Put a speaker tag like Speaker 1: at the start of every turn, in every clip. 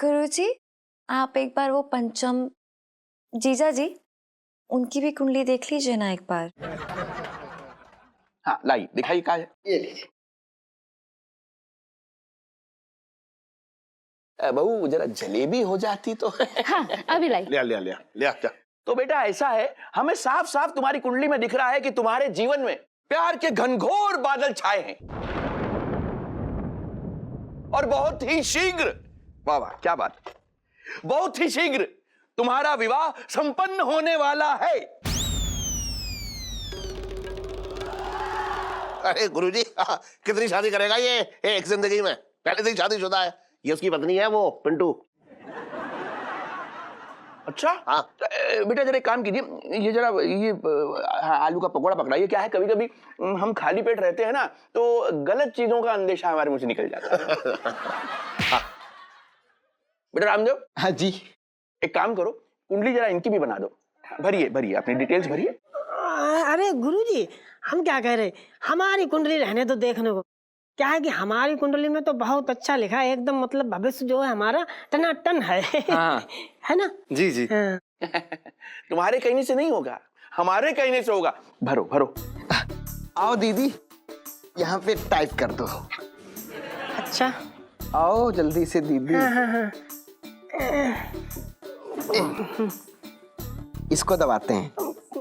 Speaker 1: गुरुजी, आप एक बार वो पंचम जीजा जी, उनकी भी कुंडली देख लीजिए ना एक बार।
Speaker 2: हाँ लाई, दिखाइए क्या है।
Speaker 3: ये लीजिए।
Speaker 2: बहू जरा जलेबी हो जाती तो।
Speaker 4: हाँ, अभी लाई।
Speaker 2: लिया लिया लिया लिया क्या। तो बेटा ऐसा है, हमें साफ साफ तुम्हारी कुंडली में दिख रहा है कि तुम्हारे जीवन में प्यार के घनघोर बादल छाए हैं और बहुत ही शीघ्र, वाह वाह क्या बात, बहुत ही शीघ्र तुम्हारा विवाह संपन्न होने वाला है।
Speaker 3: अरे गुरुजी, कितनी शादी करेगा ये एक जिंदगी में? पहले से ही शादीशुदा है। ये उसकी पत्नी है, वो पिंटू।
Speaker 2: अच्छा
Speaker 3: हाँ।
Speaker 2: बेटा जरा एक काम कीजिए, ये जरा ये आलू का पकौड़ा पकड़ाइए। क्या है कभी कभी हम खाली पेट रहते हैं ना, तो गलत चीजों का अंदेशा हमारे मुंह से निकल जाता है। हाँ। बेटा रामदेव।
Speaker 5: हाँ जी।
Speaker 2: एक काम करो, कुंडली जरा इनकी भी बना दो। भरिए भरिए, अपनी डिटेल्स भरिए।
Speaker 6: अरे गुरुजी, हम क्या कह रहे, हमारी कुंडली रहने तो देखने को। क्या है कि हमारी कुंडली में तो बहुत अच्छा लिखा है, एकदम मतलब भविष्य जो है हमारा टनाटन है।
Speaker 5: हाँ।
Speaker 6: है ना?
Speaker 5: जी जी।
Speaker 6: हाँ।
Speaker 2: तुम्हारे कहने से नहीं होगा, हमारे कहने से होगा। भरो भरो।
Speaker 5: आओ दीदी, यहाँ पे टाइप कर दो।
Speaker 6: अच्छा।
Speaker 5: आओ जल्दी से दीदी।
Speaker 6: हाँ हाँ हाँ।
Speaker 5: इसको दबाते हैं।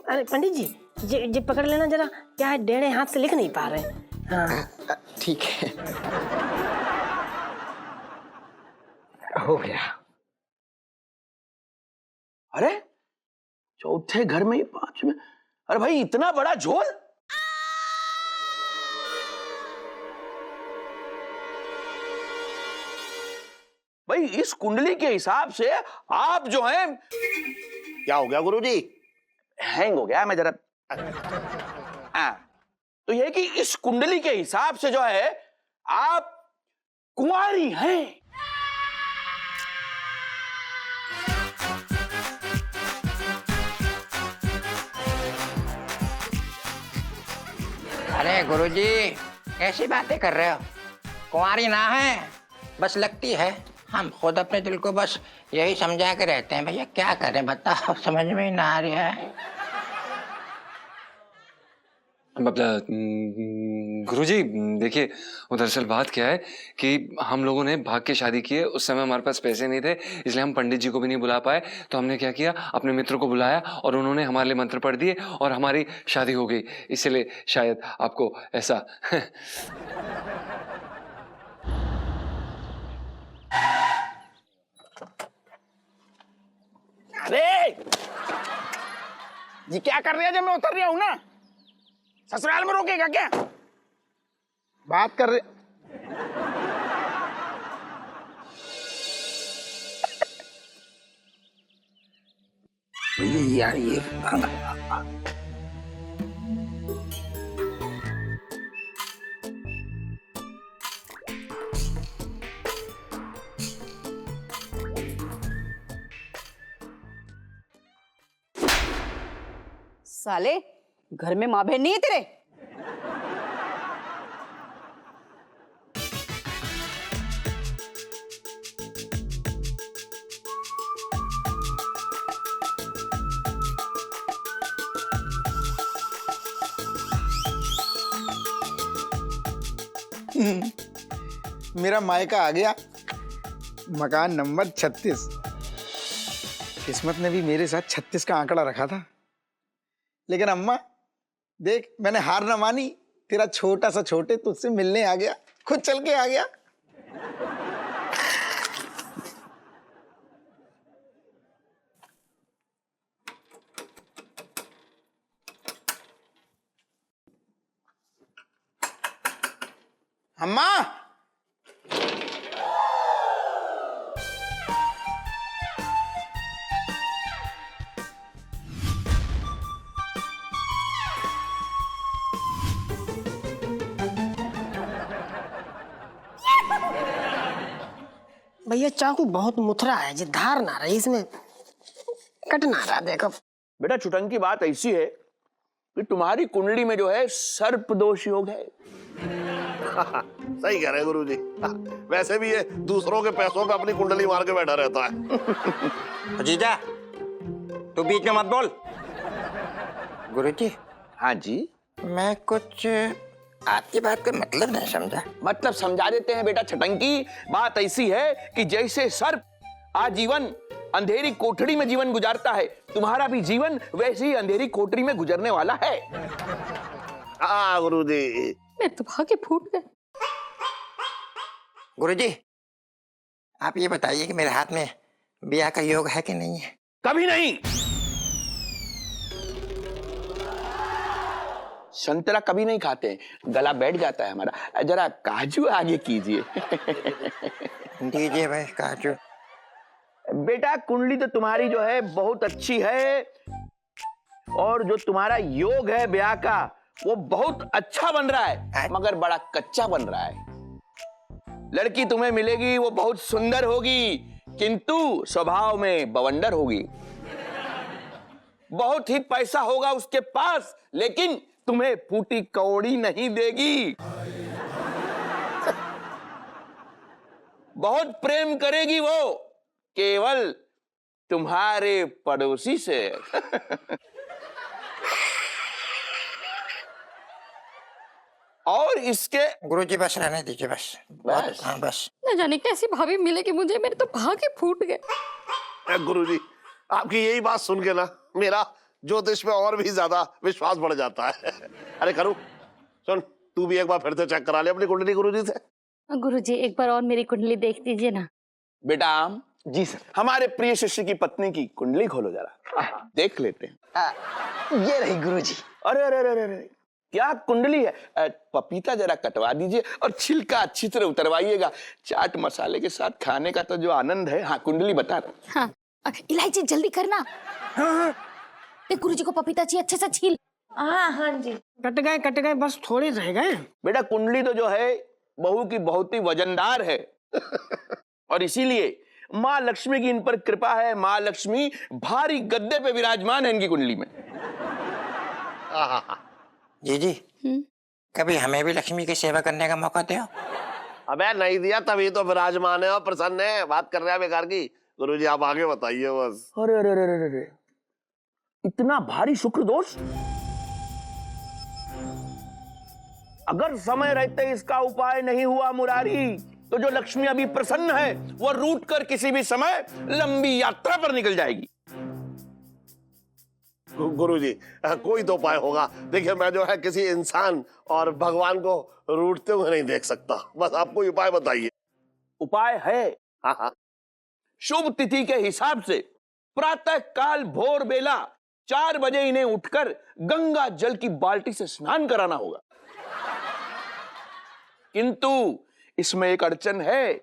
Speaker 6: अरे पंडित जी, ये पकड़ लेना जरा। क्या है, डेढ़े हाथ से लिख नहीं पा रहे। हाँ
Speaker 5: ठीक है, हो गया।
Speaker 2: अरे चौथे घर में ये पांचवें, अरे भाई इतना बड़ा झोल। भाई इस कुंडली के हिसाब से आप जो हैं,
Speaker 3: क्या हो गया गुरुजी?
Speaker 2: हैंग हो गया मैं जरा। तो यह कि इस कुंडली के हिसाब से जो है आप कुंवारी हैं।
Speaker 7: अरे गुरुजी, कैसी बातें कर रहे हो? कुंवारी ना है, बस लगती है। हम खुद अपने दिल को बस यही समझा के रहते हैं। भैया क्या करें बताओ, समझ में ही ना आ रहा है।
Speaker 8: गुरुजी देखिए, वो दरअसल बात क्या है कि हम लोगों ने भाग के शादी की है। उस समय हमारे पास पैसे नहीं थे, इसलिए हम पंडित जी को भी नहीं बुला पाए। तो हमने क्या किया, अपने मित्रों को बुलाया और उन्होंने हमारे लिए मंत्र पढ़ दिए और हमारी शादी हो गई। इसलिए शायद आपको ऐसा।
Speaker 2: अरे जी क्या कर रहे हैं जब मैं उतर रहा हूं ना? ससुराल में रोकेगा क्या?
Speaker 5: बात कर रहे।
Speaker 7: यार ये
Speaker 4: साले, घर में माँ बहन नहीं है तेरे?
Speaker 5: मेरा मायका आ गया, मकान नंबर 36। किस्मत ने भी मेरे साथ 36 का आंकड़ा रखा था। लेकिन अम्मा देख, मैंने हार न मानी। तेरा छोटा सा छोटे तुझसे मिलने आ गया, खुद चल के आ गया। अम्मा
Speaker 6: भैया चाकू बहुत मुथरा है, जी धार ना रही इसमें, कट ना रहा। देखो
Speaker 2: बेटा छुटन की बात ऐसी है कि तुम्हारी कुंडली में जो है सर्प दोष योग है।
Speaker 3: सही कह रहे हैं गुरुजी। वैसे भी ये दूसरों के पैसों पे अपनी कुंडली मार के बैठा रहता है।
Speaker 7: जीजा तू बीच में मत बोल। गुरुजी
Speaker 2: हाँ जी,
Speaker 7: मैं कुछ आपकी बात का मतलब नहीं समझा।
Speaker 2: मतलब समझा देते हैं बेटा छटंकी। बात ऐसी है कि जैसे सर्प आजीवन अंधेरी कोठरी में जीवन गुजारता है, तुम्हारा भी जीवन वैसे ही अंधेरी कोठरी में गुजरने वाला है।
Speaker 3: हाँ गुरुजी।
Speaker 4: मेरे तो भागे फूट गए।
Speaker 7: गुरुजी आप ये बताइए कि मेरे हाथ में ब्याह का योग है कि नहीं है?
Speaker 2: कभी नहीं। संतरा कभी नहीं खाते, गला बैठ जाता है हमारा। जरा काजू आगे कीजिए।
Speaker 7: दीजिए भाई काजू।
Speaker 2: बेटा कुंडली तो तुम्हारी जो है बहुत अच्छी है, और जो तुम्हारा योग है ब्याह का वो बहुत अच्छा बन रहा है, मगर बड़ा कच्चा बन रहा है। लड़की तुम्हें मिलेगी वो बहुत सुंदर होगी, किंतु स्वभाव में बवंडर होगी। बहुत ही पैसा होगा उसके पास, लेकिन तुम्हें फूटी कौड़ी नहीं देगी। बहुत प्रेम करेगी वो, केवल तुम्हारे पड़ोसी से। और इसके
Speaker 7: गुरुजी बस रहने दीजिए बस।
Speaker 2: बस।
Speaker 7: हाँ बस।
Speaker 4: न जाने कैसी भाभी मिलेगी मुझे, मेरे तो भागे फूट गए।
Speaker 3: गुरुजी आपकी यही बात सुन के ना मेरा ज्योतिष में और भी ज्यादा विश्वास बढ़ जाता है। अरे करूँ सुन, तू भी एक बार फिर से चेक करा ले अपनी कुंडली गुरुजी से।
Speaker 4: गुरुजी एक बार और मेरी कुंडली देख दीजिए ना।
Speaker 2: बेटा जी सर, हमारे प्रिय शिष्य की पत्नी की कुंडली खोलो जरा, देख लेते हैं।
Speaker 5: ये रही गुरुजी।
Speaker 2: अरे अरे अरे अरे, क्या कुंडली है। पपीता जरा कटवा दीजिए और छिलका अच्छी तरह उतरवाइएगा। चाट मसाले के साथ खाने का तो जो आनंद है। हाँ कुंडली बता रहा।
Speaker 4: हाँ इलायची जल्दी करना। गुरुजी को पपीता चाहिए, अच्छे से छील।
Speaker 1: हाँ हाँ जी।
Speaker 6: कट गए, बस थोड़े रह गए।
Speaker 2: बेटा कुंडली तो जो है बहू की बहुत ही वजनदार है, और इसीलिए माँ लक्ष्मी की इन पर कृपा है। माँ लक्ष्मी भारी गद्दे पे विराजमान है इनकी कुंडली में।
Speaker 7: जी कभी हमें भी लक्ष्मी की सेवा करने का मौका दो।
Speaker 3: अबे नहीं दिया तभी तो विराजमान है और प्रसन्न है। बात कर रहे हैं बेकार की। गुरुजी आप आगे बताइए बस।
Speaker 2: अरे अरे अरे अरे अरे, इतना भारी शुक्र दोष। अगर समय रहते इसका उपाय नहीं हुआ मुरारी, तो जो लक्ष्मी अभी प्रसन्न है वो रूठ कर किसी भी समय लंबी यात्रा पर निकल जाएगी।
Speaker 3: गुरुजी कोई तो उपाय होगा। देखिए मैं जो है किसी इंसान और भगवान को रूठते हुए नहीं देख सकता, बस आप कोई उपाय बताइए।
Speaker 2: उपाय है।
Speaker 3: हाँ हाँ।
Speaker 2: शुभ तिथि के हिसाब से प्रातः काल भोर बेला 4 बजे इन्हें उठकर गंगा जल की बाल्टी से स्नान कराना होगा। किंतु इसमें एक अड़चन है।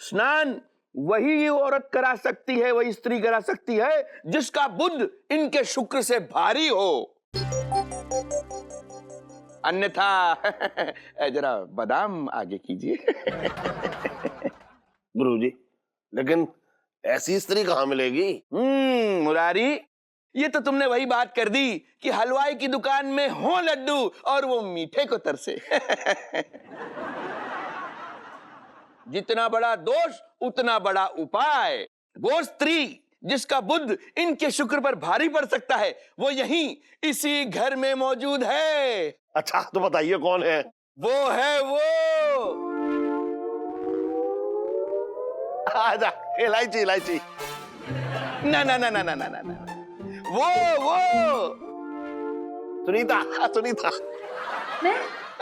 Speaker 2: स्नान वही औरत करा सकती है, वही स्त्री करा सकती है जिसका बुध इनके शुक्र से भारी हो। अन्यथा जरा बादाम आगे कीजिए।
Speaker 3: गुरुजी लेकिन ऐसी स्त्री कहाँ मिलेगी?
Speaker 2: मुरारी, ये तो तुमने वही बात कर दी कि हलवाई की दुकान में हो लड्डू और वो मीठे को तरसे। जितना बड़ा दोष उतना बड़ा उपाय। वो स्त्री जिसका बुध इनके शुक्र पर भारी पड़ सकता है वो यहीं इसी घर में मौजूद है।
Speaker 3: अच्छा तो बताइए कौन है?
Speaker 2: वो है वो
Speaker 3: आजा, इलायची इलायची।
Speaker 2: ना ना ना ना ना ना ना, वो
Speaker 3: सुनीता सुनीता।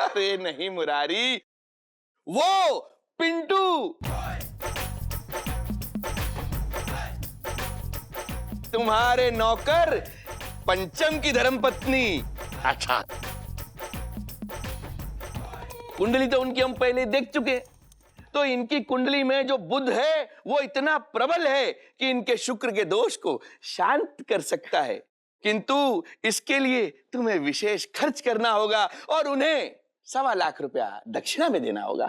Speaker 2: अरे नहीं मुरारी, वो पिंटू। तुम्हारे नौकर पंचम की धर्मपत्नी।
Speaker 3: अच्छा
Speaker 2: कुंडली तो उनकी हम पहले देख चुके, तो इनकी कुंडली में जो बुध है वो इतना प्रबल है कि इनके शुक्र के दोष को शांत कर सकता है। किंतु इसके लिए तुम्हें विशेष खर्च करना होगा और उन्हें 1.25 लाख रुपया दक्षिणा में देना होगा।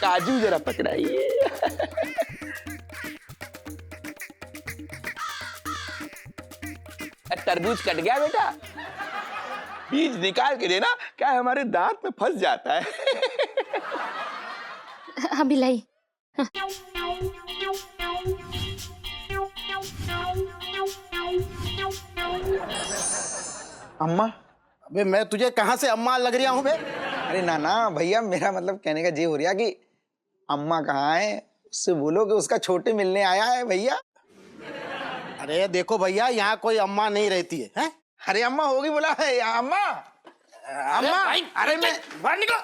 Speaker 2: काजू जरा पकड़ाइए। तरबूज कट गया बेटा, बीज निकाल के देना, क्या है हमारे दांत में फंस जाता है।
Speaker 4: अभी लाई।
Speaker 5: अम्मा।
Speaker 9: अबे मैं तुझे कहाँ से अम्मा लग रहा हूँ बे?
Speaker 5: अरे ना ना भैया, मेरा मतलब कहने का ये हो रहा कि अम्मा कहाँ है, उससे बोलो कि उसका छोटे मिलने आया है भैया।
Speaker 9: अरे देखो भैया, यहाँ कोई अम्मा नहीं रहती है, हैं?
Speaker 5: अरे अम्मा होगी बोला है अम्मा। अम्मा
Speaker 9: भाई,
Speaker 5: अरे मैं
Speaker 9: बाहर निकलो।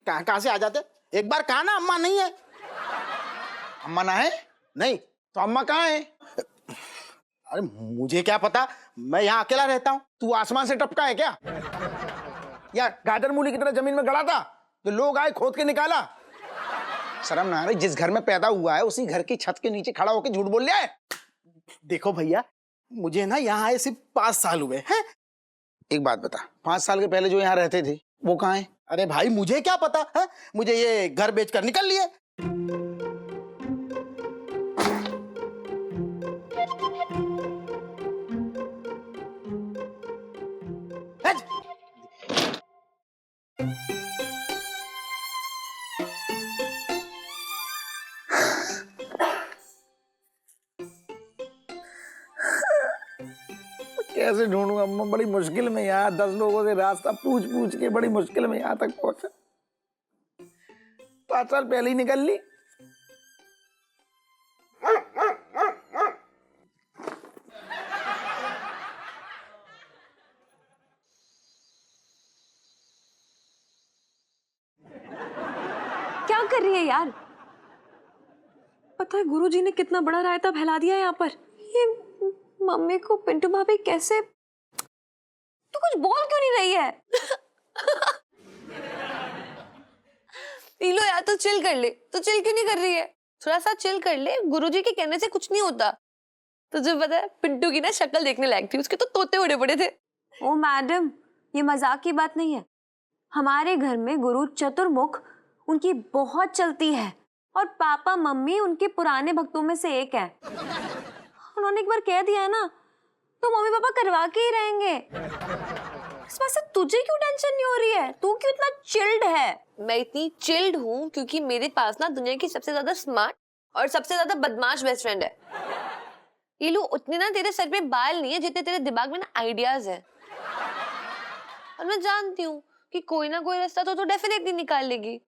Speaker 9: कहाँ से आ जाते? एक बार कहा ना अम्मा नहीं है।
Speaker 5: अम्मा ना है
Speaker 9: नहीं
Speaker 5: तो अम्मा कहाँ है?
Speaker 9: अरे मुझे क्या पता, मैं यहाँ अकेला रहता हूँ।
Speaker 5: तू आसमान से टपका है क्या, या गाजर मूली की तरह जमीन में गड़ा था तो लोग आए खोद के निकाला? शर्म ना आ रही? जिस घर में पैदा हुआ है उसी घर की छत के नीचे खड़ा होकर झूठ बोल रहा है।
Speaker 9: देखो भैया, मुझे ना यहाँ आए सिर्फ 5 साल हुए हैं।
Speaker 5: एक बात बता, 5 साल के पहले जो यहाँ रहते थे वो कहाँ है?
Speaker 9: अरे भाई मुझे क्या पता है, मुझे ये घर बेचकर निकल लिए।
Speaker 5: कैसे ढूंढूंगा अम्मा, बड़ी मुश्किल में यहाँ 10 लोगों से रास्ता पूछ पूछ के बड़ी मुश्किल में यहाँ तक पहुंचा। 5 साल पहले ही निकल ली।
Speaker 1: क्या कर रही है यार? पता है गुरुजी ने कितना बड़ा रायता फैला दिया यहाँ पर। ये मम्मी को पिंटू भाभी कैसे, तू कुछ बोल क्यों नहीं रही है?
Speaker 10: पी लो यार, तो चिल कर ले। तो चिल क्यों नहीं कर रही है? थोड़ा सा चिल कर ले, गुरुजी के कहने से कुछ नहीं होता। तुझे पता है पिंटू की ना शक्ल देखने लायक थी, उसके तो तोते बड़े बड़े थे।
Speaker 1: ओ मैडम, ये मजाक की बात नहीं है। हमारे घर में गुरु चतुर्मुख उनकी बहुत चलती है और पापा मम्मी उनके पुराने भक्तों में से एक है। उन्होंने एक बार कह दिया है ना तो मम्मी पापा करवा के ही रहेंगे। इस बात से तुझे क्यों टेंशन नहीं हो रही है? तू क्यों इतना चिल्ड है?
Speaker 10: मैं इतनी चिल्ड हूँ क्योंकि मेरे पास ना दुनिया की सबसे ज्यादा स्मार्ट और सबसे ज्यादा बदमाश बेस्ट फ्रेंड है। ये लो, उतने ना तेरे सर पे बाल नहीं है जितने तेरे दिमाग में ना आइडियाज है। और मैं जानती हूँ कि कोई ना कोई रास्ता तो डेफिनेटली निकाल लेगी।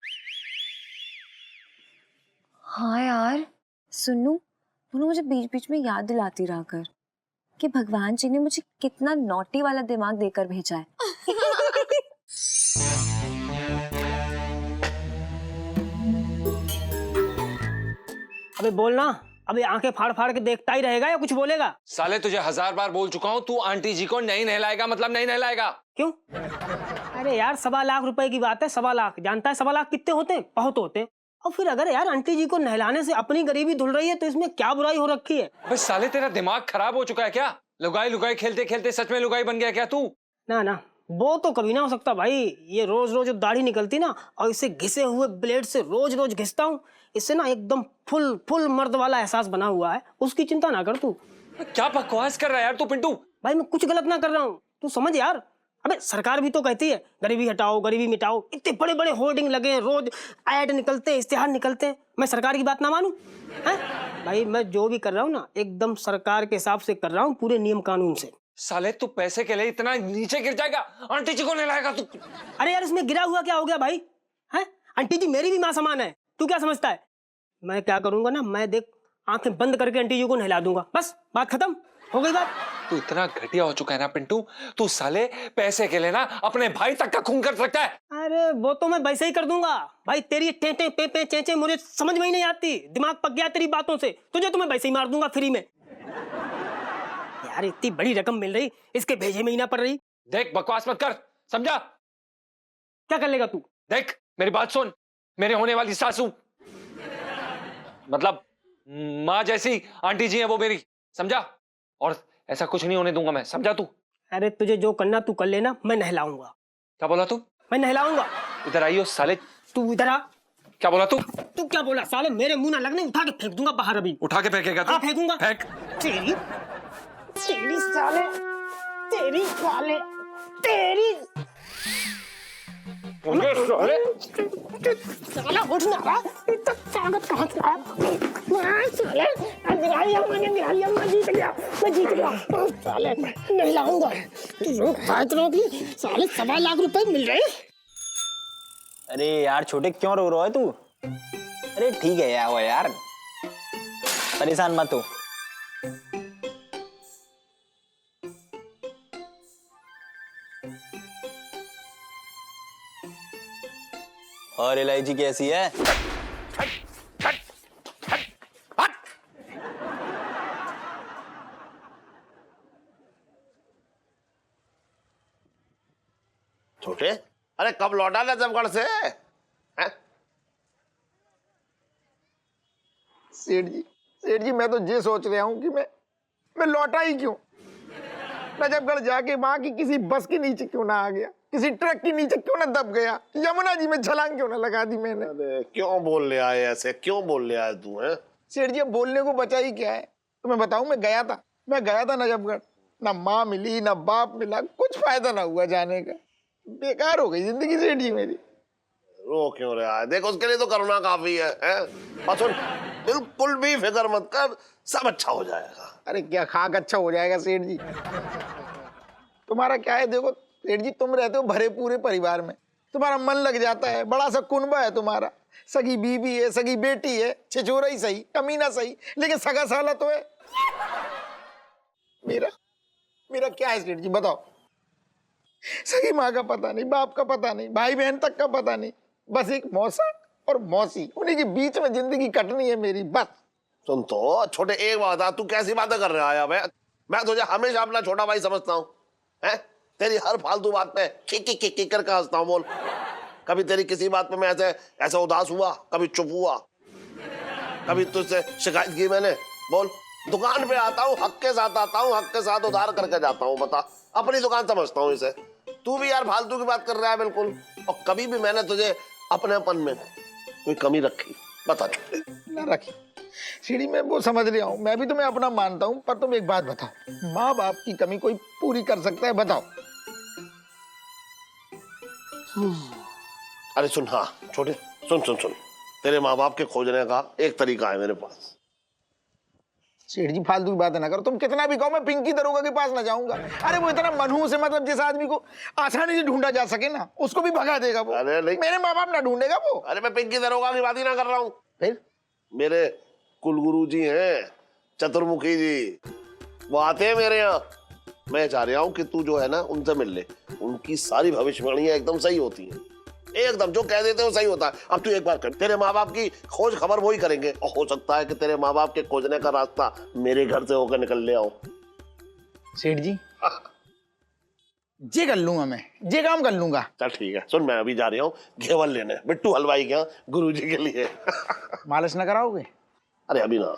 Speaker 1: हाँ यार सुनू, तूने मुझे बीच बीच में याद दिलाती रहा कर कि भगवान जी ने मुझे कितना नॉटी वाला दिमाग देकर भेजा है।
Speaker 6: अबे बोलना, अबे आंखें फाड़ फाड़ के देखता ही रहेगा या कुछ बोलेगा?
Speaker 8: साले तुझे 1000 बार बोल चुका हूँ, तू आंटी जी को नहीं नहलाएगा मतलब नहीं नहलाएगा।
Speaker 6: क्यों? अरे यार 1.25 लाख रुपए की बात है। 1.25 लाख, जानता है 1.25 लाख कितने होते हैं? बहुत होते हैं। और फिर अगर यार आंटी जी को नहलाने से अपनी गरीबी धुल रही है तो इसमें क्या बुराई हो रखी है?
Speaker 8: बस साले तेरा दिमाग खराब हो चुका है क्या? लुगाई लुगाई खेलते खेलते सच में लुगाई बन गया क्या तू?
Speaker 6: ना ना, वो तो कभी ना हो सकता भाई। ये रोज रोज दाढ़ी निकलती ना और इसे घिसे हुए ब्लेड से रोज रोज घिसता हूँ, इससे ना एकदम फुल फुल मर्द वाला एहसास बना हुआ है। उसकी चिंता ना कर तू।
Speaker 8: क्या बकवास कर रहा है यार तू पिंटू?
Speaker 6: भाई मैं कुछ गलत ना कर रहा हूँ, तू समझ यार। अबे सरकार भी तो कहती है गरीबी हटाओ गरीबी मिटाओ, इतने बड़े बड़े होर्डिंग लगे हैं, रोज ऐड निकलते हैं, इश्तिहार निकलते हैं। मैं सरकार की बात ना मानूं? हैं? भाई मैं जो भी कर रहा हूँ ना एकदम सरकार के हिसाब से कर रहा हूँ, पूरे नियम कानून से।
Speaker 8: साले तू पैसे के लिए इतना नीचे गिर जाएगा? आंटी जी को नहलाएगा तू?
Speaker 6: अरे यार इसमें गिरा हुआ क्या हो गया भाई? हैं? आंटी जी मेरी भी माँ समान है, तू क्या समझता है? मैं क्या करूंगा ना, मैं देख आंखें बंद करके आंटी जी को नहला दूंगा, बस बात खत्म हो गई बात।
Speaker 8: तू इतना घटिया हो चुका है ना पिंटू, तू साले पैसे के लिए ना अपने भाई तक का खून कर सकता है।
Speaker 6: अरे वो तो मैं वैसे ही कर दूंगा भाई। तेरी टेंटे पे पे चेंचे मुझे समझ में ही नहीं आती, दिमाग पक गया तेरी बातों से। तुझे तो मैं वैसे ही मार दूंगा फ्री में। यार इतनी बड़ी रकम मिल रही, इसके भेजे में ही ना पड़ रही।
Speaker 8: देख बकवास मत कर, समझा?
Speaker 6: क्या कर लेगा तू?
Speaker 8: देख मेरी बात सुन, मेरे होने वाली सासू मतलब माँ जैसी आंटी जी है वो मेरी, समझा? और ऐसा कुछ नहीं होने दूंगा मैं, समझा तू?
Speaker 6: अरे तुझे जो करना तू कर लेना, मैं नहलाऊंगा।
Speaker 8: क्या बोला तू?
Speaker 6: मैं नहलाऊंगा।
Speaker 8: इधर आइयो साले।
Speaker 6: तू इधर आ।
Speaker 8: क्या बोला तू?
Speaker 6: तू क्या बोला? साले मेरे मुंह ना लगने, उठा के फेंक दूंगा बाहर अभी।
Speaker 8: उठा के फेंकेगा तू?
Speaker 6: हाँ फेंकूंगा।
Speaker 8: फेंक।
Speaker 6: तेरी साले, तेरी साले, तेरी साला उठ ना रहा, इतना ताकत कहाँ से आया? साले, दिवाली अम्मा जीत गया, मैं जीत गया। साले नहीं लाऊंगा, साले 1.25 लाख रुपए मिल रहे।
Speaker 11: अरे यार छोटे क्यों रो रहा है तू? अरे ठीक है यार, वो यार परेशान मत हो। और इलायची कैसी है?
Speaker 3: छोटे, अरे कब लौटा नजफगढ़ से? हैं?
Speaker 5: सेठ जी मैं तो ये सोच रहा हूँ कि मैं लौटा ही क्यों? नजफगढ़ जाके वहां की किसी बस के नीचे क्यों ना आ गया, किसी ट्रक के नीचे क्यों ना दब गया, यमुना जी में छलांग क्यों ना लगा दी मैंने?
Speaker 3: अरे क्यों बोल ले आए ऐसे, क्यों बोल ले आए तू? है
Speaker 5: सेठ जी अब बोलने को बचा ही क्या है? तो मैं बताऊं, मैं गया था नजफगढ़, ना माँ मिली ना बाप मिला, कुछ फायदा ना हुआ जाने का, बेकार हो गई जिंदगी सेठ जी मेरी।
Speaker 3: रो क्यों रहा है? देख उसके लिए तो करुणा काफी है, बस सुन, बिल्कुल भी फिक्र मत कर, सब अच्छा हो जाएगा।
Speaker 5: अरे क्या खाक अच्छा हो जाएगा सेठ जी? तुम्हारा क्या है, देखो सेठ जी तुम रहते हो भरे पूरे परिवार में, तुम्हारा मन लग जाता है, बड़ा सा कुनबा है तुम्हारा, सगी बीबी है, सगी बेटी है, छिछोरा ही सही, कमीना सही, लेकिन सगा साला तो है। मेरा क्या है सेठ जी बताओ? सगी माँ का पता नहीं, बाप का पता नहीं, भाई बहन तक का पता नहीं, बस एक मौसा और मौसी, उन्हीं के बीच में जिंदगी कटनी है मेरी बस।
Speaker 3: सुन तो छोटे, एक बात बता, तू कैसी बातें कर रहा है? मैं तुझे हमेशा अपना छोटा भाई समझता हूँ, हैं? तेरी हर फालतू बात पे किक करके हंसता हूँ। बोल, कभी तेरी किसी बात पे मैं ऐसे उदास हुआ? कभी चुप हुआ? कभी तुझसे शिकायत की मैंने? बोल, दुकान पे आता हूँ, हक के साथ आता हूँ, हक के साथ उधार करके जाता हूँ, बता, अपनी दुकान समझता हूँ इसे। तू भी यार फालतू की बात कर रहा है बिल्कुल, और कभी भी मैंने तुझे अपनेपन में कोई कमी रखी? बता छोटे।
Speaker 5: ना रखी सीढ़ी में, वो समझ रहा हूँ, मैं भी तुम्हें अपना मानता हूँ, पर तुम एक बात बताओ, माँ बाप की कमी कोई पूरी कर सकता है? बताओ।
Speaker 3: अरे सुन, हाँ छोटे, सुन, तेरे माँ बाप के खोजने का एक तरीका है मेरे पास।
Speaker 5: सेठ जी फालतू की बातें ना करो, तुम कितना भी कहो मैं पिंकी दरोगा के पास ना जाऊंगा। अरे वो इतना मनहूस है, मतलब जिस आदमी को आसानी से ढूंढा जा सके ना, उसको भी भगा देगा वो।
Speaker 3: अरे नहीं,
Speaker 5: मेरे माँ बाप ना ढूंढेगा वो।
Speaker 3: अरे मैं पिंकी दरोगा की बात ही ना कर रहा हूँ,
Speaker 5: फिर
Speaker 3: मेरे कुलगुरु जी हैं चतुर्मुखी जी, वो आते हैं मेरे यहाँ। मैं चाह रहा हूँ कि तू जो है ना उनसे मिल ले, उनकी सारी भविष्यवाणियां एकदम सही होती हैं, एकदम जो कह देते हैं वो सही होता है। अब तू एक बार कर, तेरे माँ बाप की खोज खबर वही करेंगे, और हो सकता है कि तेरे माँ बाप के खोजने का रास्ता मेरे घर से होकर निकल ले आओ।
Speaker 5: सेठ जी ये कर लूंगा, मैं ये काम कर लूंगा।
Speaker 3: चल ठीक है, सुन मैं अभी जा रहा हूँ घेवर लेने बिट्टू हलवाई के यहाँ गुरुजी के लिए।
Speaker 5: मालिश ना कराओगे?
Speaker 3: अरे अभी ना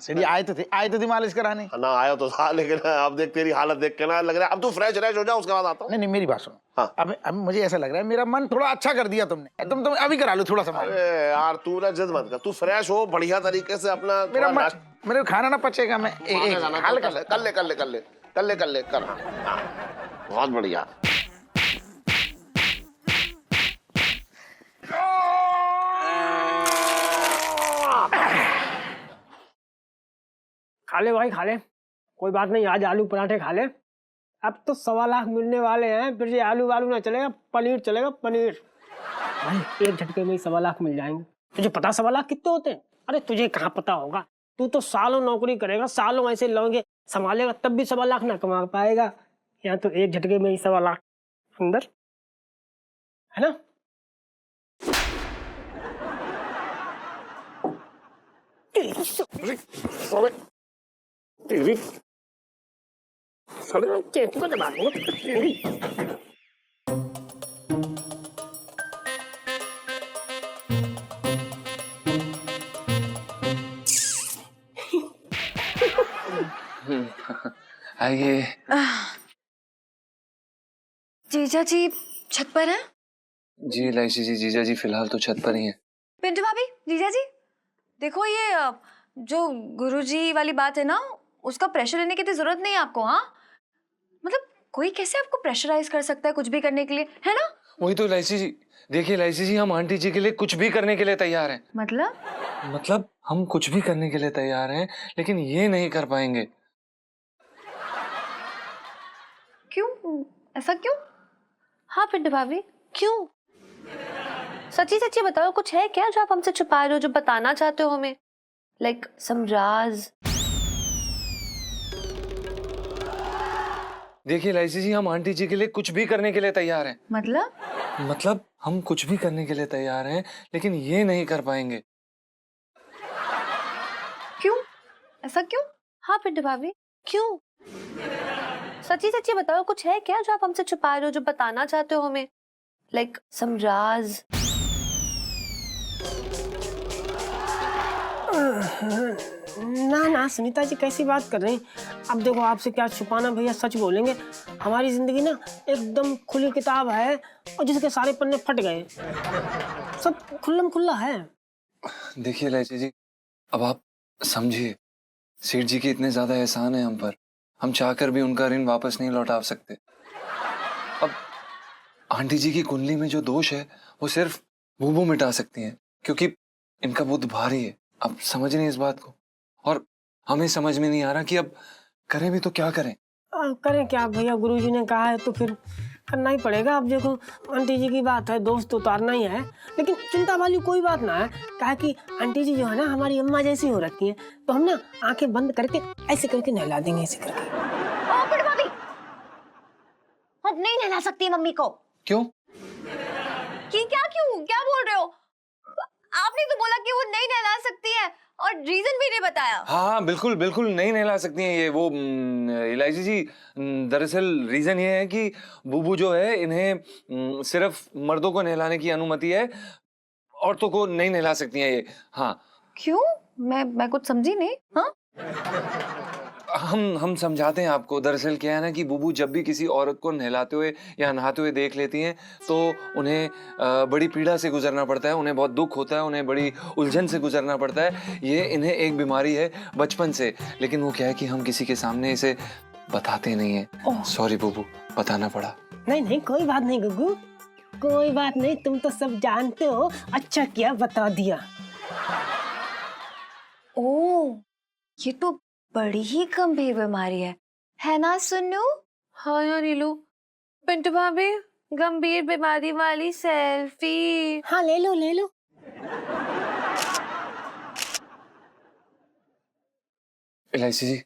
Speaker 5: सेठ जी आए तो थे मालिश कराने।
Speaker 3: ना आया तो था, लेकिन अब देख तेरी हालत देख के ना लग रहा है अब तू फ्रेश हो जा, उसके बाद आता हूँ।
Speaker 5: नहीं मेरी बात सुनो।
Speaker 3: हाँ।
Speaker 5: अब मुझे ऐसा लग रहा है मेरा मन थोड़ा अच्छा कर दिया तुमने, तुम अभी करा लो थोड़ा सा।
Speaker 3: अरे यार तू ना जिद मत कर, तू फ्रेश हो बढ़िया तरीके से अपना,
Speaker 5: मेरे खाना ना पचेगा, मैं
Speaker 3: कर ले कर। बहुत बढ़िया।
Speaker 6: खा ले भाई खा ले, कोई बात नहीं, आज आलू पराठे खा ले। अब तो 1.25 लाख मिलने वाले हैं, फिर ये आलू वालू ना चलेगा, पनीर चलेगा, पनीर। भाई एक झटके में ही 1.25 लाख मिल जाएंगे। तुझे पता 1.25 लाख कितने होते हैं? अरे तुझे कहाँ पता होगा, तू तो सालों नौकरी करेगा, सालों ऐसे लोगे संभालेगा, तब भी 1.25 लाख ना कमा पाएगा। यहाँ तो एक झटके में ही 1.25 लाख अंदर है ना।
Speaker 8: आइए।
Speaker 1: जीजा जी छत पर हैं?
Speaker 8: जी इलायची जी, जीजा जी फिलहाल तो छत पर ही हैं।
Speaker 1: पिंटू भाभी, जीजा जी देखो, ये जो गुरुजी वाली बात है ना, उसका प्रेशर लेने की तो जरूरत नहीं है आपको। हाँ मतलब कोई कैसे आपको प्रेशराइज कर सकता है कुछ भी करने के लिए, है ना?
Speaker 8: वही तो इलायची जी, देखिए इलायची जी, हम आंटी जी के लिए कुछ भी करने के लिए तैयार हैं। मतलब हम कुछ भी करने के लिए तैयार हैं, लेकिन ये नहीं कर पाएंगे।
Speaker 10: क्यों? ऐसा क्यों? हाँ पिंटू भाभी, क्यों? सच्ची सच्ची बताओ, कुछ है क्या जो आप हमसे छुपा रहे हो, जो बताना चाहते हो हमें? लाइक सम राज।
Speaker 8: देखिए इलायची जी, हम आंटी जी के लिए कुछ भी करने के लिए तैयार हैं। मतलब हम कुछ भी करने के लिए तैयार हैं, लेकिन ये नहीं कर पाएंगे।
Speaker 10: क्यों? ऐसा क्यों? हाँ पिंटू भाभी, क्यों? सच्ची सच्ची बताओ, कुछ है क्या जो आप हमसे छुपा रहे हो, जो बताना चाहते हो हमें? लाइक सम राज।
Speaker 6: ना ना सुनीता जी, कैसी बात कर रही हैं? अब देखो, आपसे क्या छुपाना भैया, सच बोलेंगे। हमारी जिंदगी ना एकदम खुली किताब है, और जिसके सारे पन्ने फट गए, सब खुल्लम खुल्ला है।
Speaker 8: देखिए इलायची जी, अब आप समझिए, सेठ जी के इतने ज्यादा एहसान है हम पर, हम चाहकर भी उनका ऋण वापस नहीं लौटा सकते। अब आंटी जी की कुंडली में जो दोष है वो सिर्फ बूबू मिटा सकती हैं, क्योंकि इनका बुध भारी है। अब समझ नहीं इस बात को, और हमें समझ में नहीं आ रहा कि अब करें भी तो क्या करें।
Speaker 6: करें क्या भैया, गुरुजी ने कहा है तो फिर करना ही पड़ेगा। अब देखो, आंटी जी की बात है, दोस्त उतारना ही है, लेकिन चिंता वाली कोई बात ना है। कहा कि आंटी जी जो है ना, हमारी अम्मा जैसी हो रखी है, तो हम ना आंखें बंद करके ऐसे करके नहला देंगे, ऐसे करके।
Speaker 4: अब नहीं नहला सकती मम्मी को।
Speaker 8: क्यों?
Speaker 1: क्या बोल रहे हो? आपने तो बोला कि वो नहीं नहला सकती है, और रीजन भी नहीं बताया।
Speaker 8: हाँ बिल्कुल बिल्कुल नहीं नहला सकती हैं ये। वो इलायची जी, दरअसल रीजन ये है कि बूबू जो है, इन्हें सिर्फ मर्दों को नहलाने की अनुमति है, औरतों को नहीं नहला सकती हैं ये। हाँ।
Speaker 1: क्यों? मैं कुछ समझी नहीं। हाँ,
Speaker 8: हम समझाते हैं आपको। दरअसल क्या है ना कि बूबू जब भी किसी औरत को नहलाते हुए या नहाते हुए देख लेती हैं, तो उन्हें बड़ी पीड़ा से गुजरना पड़ता है, उन्हें बहुत दुख होता है, उन्हें बड़ी उलझन से गुजरना पड़ता है। ये इन्हें एक बीमारी है बचपन से, लेकिन वो क्या है कि हम किसी के सामने इसे बताते नहीं है। सॉरी बूबू, बताना पड़ा।
Speaker 6: नहीं नहीं, कोई बात नहीं गुग्गू, कोई बात नहीं, तुम तो सब जानते हो। अच्छा किया बता दिया।
Speaker 1: ओह, ये तो बड़ी ही गंभीर बीमारी है ना सुन्नू?
Speaker 10: हाँ यार नीलू। पिंटू भाभी, गंभीर बीमारी वाली सेल्फी।
Speaker 6: हाँ ले लो ले लो।
Speaker 8: इलायची जी,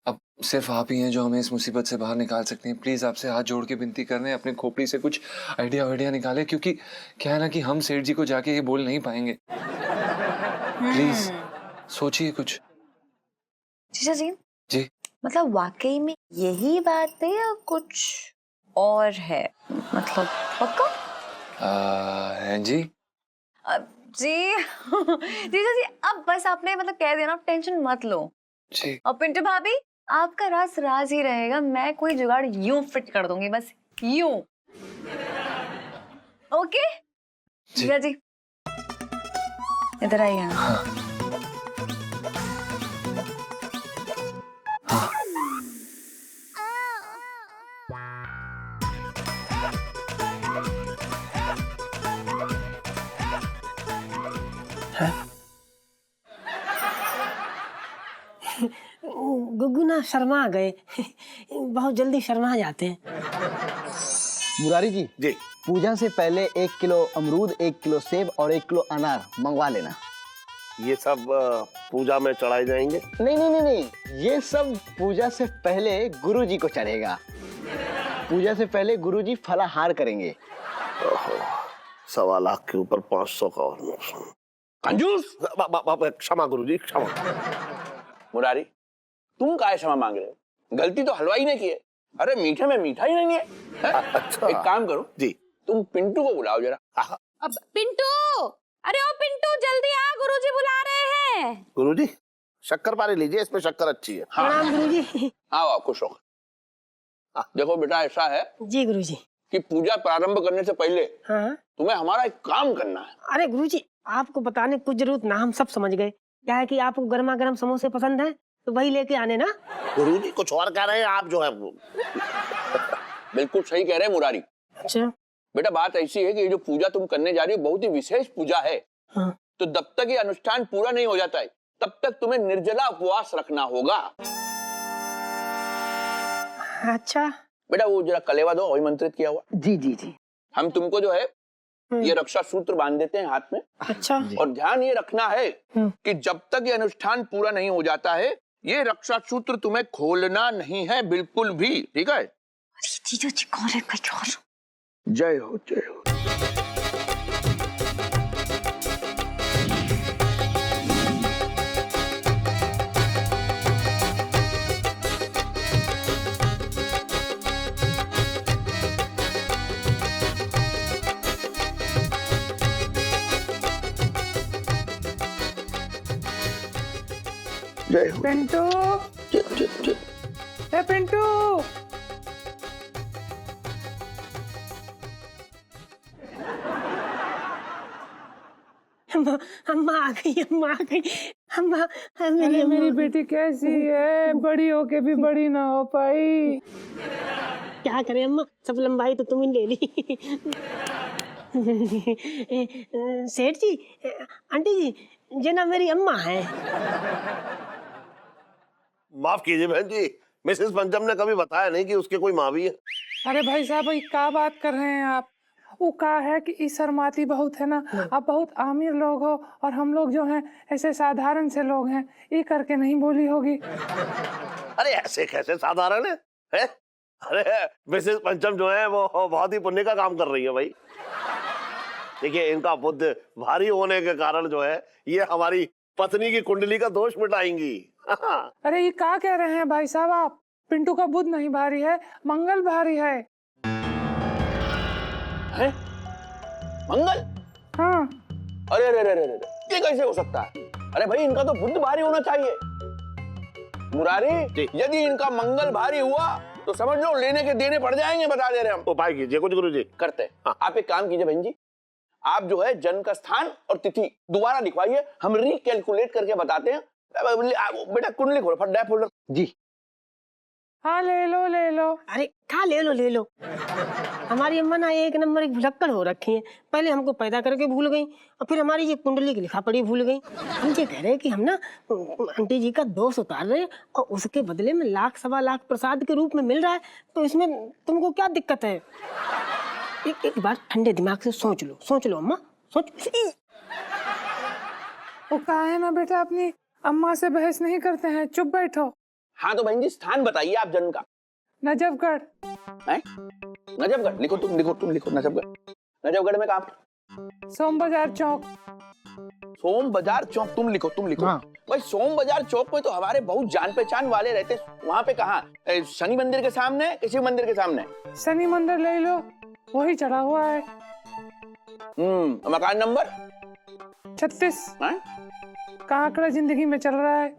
Speaker 8: अब सिर्फ आप ही हैं जो हमें इस मुसीबत से बाहर निकाल सकते हैं। प्लीज आपसे हाथ जोड़ के विनती कर रहे हैं, अपने खोपड़ी से कुछ आइडिया निकालें, क्योंकि क्या है ना कि हम सेठ जी को जाके ये बोल नहीं पाएंगे। प्लीज सोचिए कुछ।
Speaker 1: जीजा जी,
Speaker 12: मतलब वाकई में यही बात है या कुछ और है? मतलब पक्का?
Speaker 8: हैं जी?
Speaker 1: जी जीजा जी, अब बस आपने मतलब कह दिया ना, टेंशन मत लो
Speaker 8: जी।
Speaker 1: और पिंटू भाभी, आपका राज ही रहेगा। मैं कोई जुगाड़ यूं फिट कर दूंगी, बस यूं। ओके जीजा जी, इधर आइए ना।
Speaker 8: हाँ।
Speaker 6: गुग्गू ना शर्मा गए, बहुत जल्दी शर्मा जाते हैं।
Speaker 13: मुरारी जी, पूजा से पहले 1 किलो अमरूद, 1 किलो सेब और 1 किलो अनार मंगवा लेना।
Speaker 3: ये सब पूजा में चढ़ाए जाएंगे?
Speaker 13: नहीं, ये सब पूजा से पहले गुरुजी को चढ़ेगा। पूजा से पहले गुरुजी फलाहार करेंगे।
Speaker 3: 1.25 लाख के ऊपर 500 का और नुकसान। कंजूस! क्षमा गुरुजी, क्षमा।
Speaker 2: मुरारी, तुम काहे क्षमा मांग रहे हो? गलती तो हलवाई ने की है। अरे मीठे में मीठा ही नहीं है। अच्छा। एक काम करो जी, तुम पिंटू को बुलाओ जरा।
Speaker 10: अब पिंटू, अरे ओ पिंटू जल्दी आ, गुरुजी बुला रहे हैं।
Speaker 3: गुरुजी, शक्कर पानी लीजिए, इसमें शक्कर अच्छी है।
Speaker 6: प्रणाम गुरुजी।
Speaker 2: आओ खुश हो। देखो बेटा, ऐसा है
Speaker 6: जी गुरुजी
Speaker 2: कि पूजा प्रारंभ करने से पहले
Speaker 6: तुम्हें
Speaker 2: हमारा एक काम करना है।
Speaker 6: अरे गुरुजी, आपको बताने कुछ जरूरत ना, हम सब समझ गए। क्या है कि आपको गर्मा गर्म समोसे पसंद है, तो वही लेके आने ना।
Speaker 3: गुरुजी कुछ और कह रहे हैं, आप जो है
Speaker 2: बिल्कुल सही कह रहे हैं मुरारी।
Speaker 6: अच्छा।
Speaker 2: बेटा बात ऐसी है कि ये जो पूजा तुम करने जा रही हो बहुत ही विशेष पूजा है।
Speaker 6: हाँ।
Speaker 2: तो जब तक ये अनुष्ठान पूरा नहीं हो जाता है तब तक तुम्हें निर्जला उपवास रखना होगा।
Speaker 6: अच्छा
Speaker 2: बेटा वो जरा कलेवा दो, अभिमंत्रित किया हुआ।
Speaker 13: जी जी जी।
Speaker 2: हम तुमको जो है ये रक्षा सूत्र बांध देते हैं हाथ में।
Speaker 6: अच्छा।
Speaker 2: और ध्यान ये रखना है कि जब तक ये अनुष्ठान पूरा नहीं हो जाता है ये रक्षा सूत्र तुम्हें खोलना नहीं है बिल्कुल भी, ठीक है?
Speaker 12: जीजू जी कौन है?
Speaker 2: जय हो जय हो। जय हो।
Speaker 9: पिंटू, ए पिंटू,
Speaker 6: अम्मा आ गई, अम्मा आ गई, अम्मा।
Speaker 9: अरे मेरी बेटी कैसी है? बड़ी होके भी बड़ी ना हो पाई।
Speaker 6: क्या करें अम्मा, सब लंबाई तो तुम ही ले ली। सेठ जी, आंटी जी, ये ना मेरी अम्मा है।
Speaker 3: माफ कीजिए बहन जी, मिसेस पंचम ने कभी बताया नहीं कि उसके कोई माँ भी है।
Speaker 9: अरे भाई साहब, ये क्या बात कर रहे हैं आप? वो कहा है कि इस शर्माती बहुत है ना, आप बहुत अमीर लोग हो और हम लोग जो हैं ऐसे साधारण से लोग हैं, ये करके नहीं बोली होगी।
Speaker 3: अरे ऐसे कैसे साधारण है? अरे मिसेस पंचम जो है वो बहुत ही पुण्य का काम कर रही है भाई। देखिए इनका बुद्ध भारी होने के कारण जो है ये हमारी पत्नी की कुंडली का दोष मिटाएंगी।
Speaker 9: अरे ये क्या कह रहे हैं भाई साहब आप? पिंटू का बुद्ध नहीं भारी है, मंगल भारी है।
Speaker 2: है? मंगल?
Speaker 9: हाँ।
Speaker 2: अरे अरे अरे अरे ये कैसे हो सकता है? अरे भाई इनका तो बुद्ध भारी होना चाहिए। मुरारी, यदि इनका मंगल भारी हुआ तो समझ लो लेने के देने पड़ जाएंगे, बता दे रहे हम।
Speaker 3: उपाय कीजिए कुछ गुरुजी।
Speaker 2: करते हैं। हाँ। आप एक काम कीजिए बहन जी, आप जो है जन्म का स्थान और तिथि दोबारा लिखवाइए, हम रिकैलकुलेट करके बताते हैं। बेटा कुंडली खोलो फटाफट फोल्डर।
Speaker 13: जी
Speaker 9: हाँ ले लो ले लो।
Speaker 6: अरे कहा ले लो ले लो। हमारी अम्मा ना एक नंबर एक भुलक्कड़ हो रखी है। पहले हमको पैदा करके भूल गई और फिर हमारी ये कुंडली की लिखा पढ़ी भूल गई। हम ये कह रहे हैं कि हम ना आंटी जी का दोष उतार रहे हैं और उसके बदले में लाख सवा लाख प्रसाद के रूप में मिल रहा है, तो इसमें तुमको क्या दिक्कत है? एक बार ठंडे दिमाग से सोच लो अम्मा, सोच।
Speaker 9: वो कहा है ना बेटा, अपनी अम्मा से बहस नहीं करते हैं, चुप बैठो।
Speaker 2: हाँ तो बहन जी स्थान बताइए आप जन्म का।
Speaker 9: नजफगढ़।
Speaker 2: नजफगढ़ लिखो तुम लिखो नजफगढ़। नजफगढ़ में कहाँ?
Speaker 9: सोम बाजार चौक।
Speaker 2: सोम बाजार चौक तुम लिखो। हाँ। भाई सोम बाजार चौक में तो हमारे बहुत जान पहचान वाले रहते, वहाँ पे कहाँ? शनि मंदिर के सामने, किसी मंदिर के सामने?
Speaker 9: शनि मंदिर ले लो, वही चढ़ा हुआ है।
Speaker 2: मकान नंबर
Speaker 9: 36। का आंकड़ा जिंदगी में चल रहा है